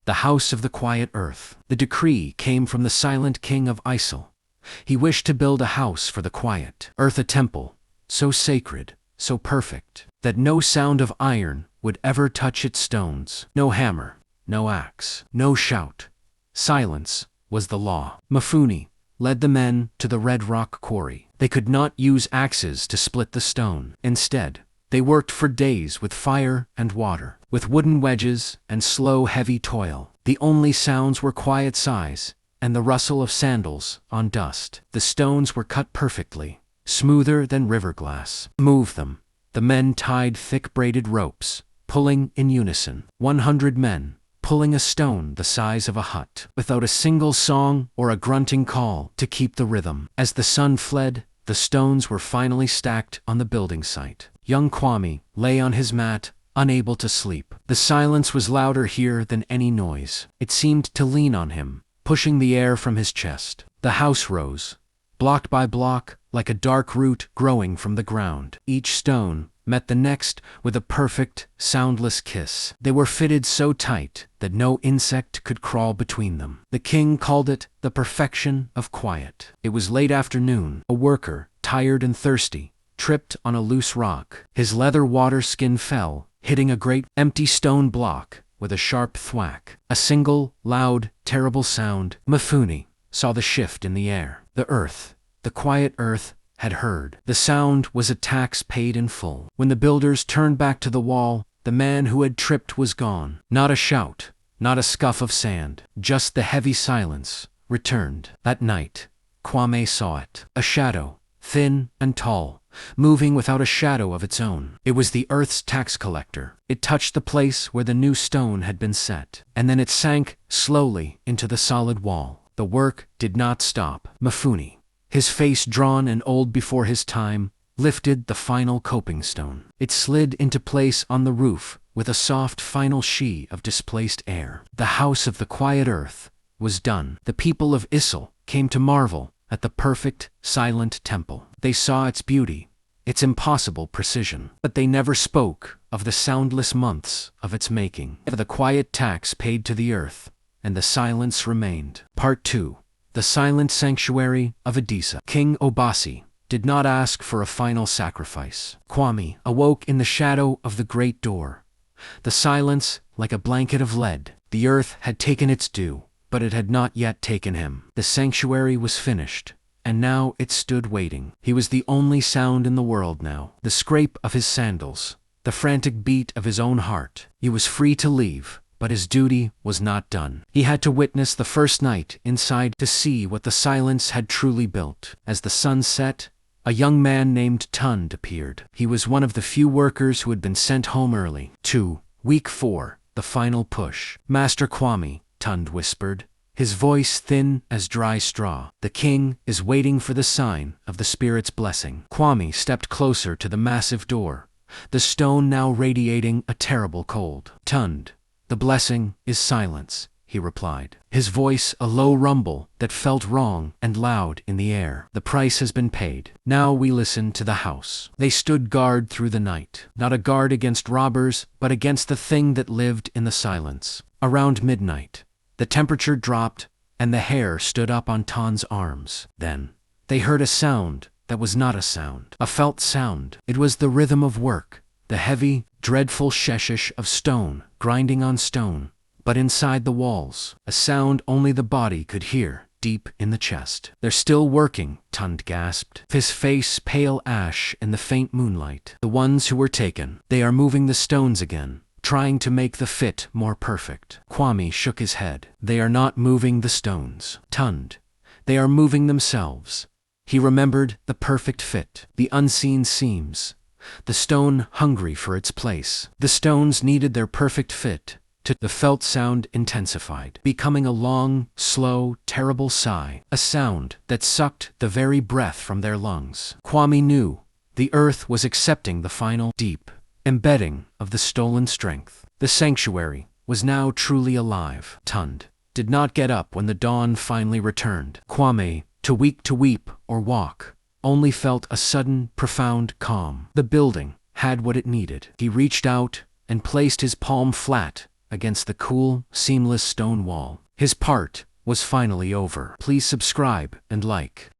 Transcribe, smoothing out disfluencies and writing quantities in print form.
the house of the quiet earth. The decree came from the silent king of Isle. He wished to build a house for the quiet earth, a temple, so sacred, so perfect, that no sound of iron would ever touch its stones. No hammer, no axe, no shout. Silence was the law. Mifune led the men to the red rock quarry. They could not use axes to split the stone. Instead, they worked for days with fire and water, with wooden wedges and slow, heavy toil. The only sounds were quiet sighs and the rustle of sandals on dust. The stones were cut perfectly, smoother than river glass. Move them. The men tied thick braided ropes, pulling in unison. 100 men, pulling a stone the size of a hut, without a single song or a grunting call to keep the rhythm. As the sun fled, the stones were finally stacked on the building site. Young Kwame lay on his mat, unable to sleep. The silence was louder here than any noise. It seemed to lean on him, pushing the air from his chest. The house rose, block by block, like a dark root growing from the ground. Each stone met the next with a perfect, soundless kiss. They were fitted so tight that no insect could crawl between them. The king called it the perfection of quiet. It was late afternoon. A worker, tired and thirsty, tripped on a loose rock. His leather water skin fell, hitting a great, empty stone block with a sharp thwack. A single, loud, terrible sound. Mifune saw the shift in the air. The earth, the quiet earth, had heard. The sound was a tax paid in full. When the builders turned back to the wall, the man who had tripped was gone. Not a shout, not a scuff of sand, just the heavy silence returned. That night, Kwame saw it. A shadow, thin and tall, moving without a shadow of its own. It was the earth's tax collector. It touched the place where the new stone had been set, and then it sank slowly into the solid wall. The work did not stop. Mifune, his face drawn and old before his time, lifted the final coping stone. It slid into place on the roof with a soft final shee of displaced air. The house of the quiet earth was done. The people of Isle came to marvel at the perfect, silent temple. They saw its beauty, its impossible precision, but they never spoke of the soundless months of its making, of the quiet tax paid to the earth, and the silence remained. Part 2. The Silent Sanctuary of Edisa. King Obasi did not ask for a final sacrifice. Kwame awoke in the shadow of the great door. The silence, like a blanket of lead. The earth had taken its due, but it had not yet taken him. The sanctuary was finished, and now it stood waiting. He was the only sound in the world now. The scrape of his sandals, the frantic beat of his own heart. He was free to leave, but his duty was not done. He had to witness the first night inside to see what the silence had truly built. As the sun set, a young man named Tund appeared. He was one of the few workers who had been sent home early. Week 4, the final push. Master Kwame, Tund whispered, his voice thin as dry straw. The king is waiting for the sign of the spirit's blessing. Kwame stepped closer to the massive door, the stone now radiating a terrible cold. Tund, the blessing is silence, he replied, his voice a low rumble that felt wrong and loud in the air. The price has been paid. Now we listen to the house. They stood guard through the night, not a guard against robbers, but against the thing that lived in the silence. Around midnight, the temperature dropped and the hair stood up on Tund's arms. Then, they heard a sound that was not a sound, a felt sound. It was the rhythm of work, the heavy, dreadful sheshish of stone grinding on stone, but inside the walls, a sound only the body could hear, deep in the chest. They're still working, Tund gasped, his face pale ash in the faint moonlight. The ones who were taken, they are moving the stones again, trying to make the fit more perfect. Kwame shook his head. They are not moving the stones, Tund. They are moving themselves. He remembered the perfect fit, the unseen seams, the stone hungry for its place. The stones needed their perfect fit. The felt sound intensified, becoming a long, slow, terrible sigh, a sound that sucked the very breath from their lungs. Kwame knew the earth was accepting the final, deep embedding of the stolen strength. The sanctuary was now truly alive. Tund did not get up when the dawn finally returned. Kwame, to weep or walk, only felt a sudden, profound calm. The building had what it needed. He reached out and placed his palm flat against the cool, seamless stone wall. His part was finally over. Please subscribe and like.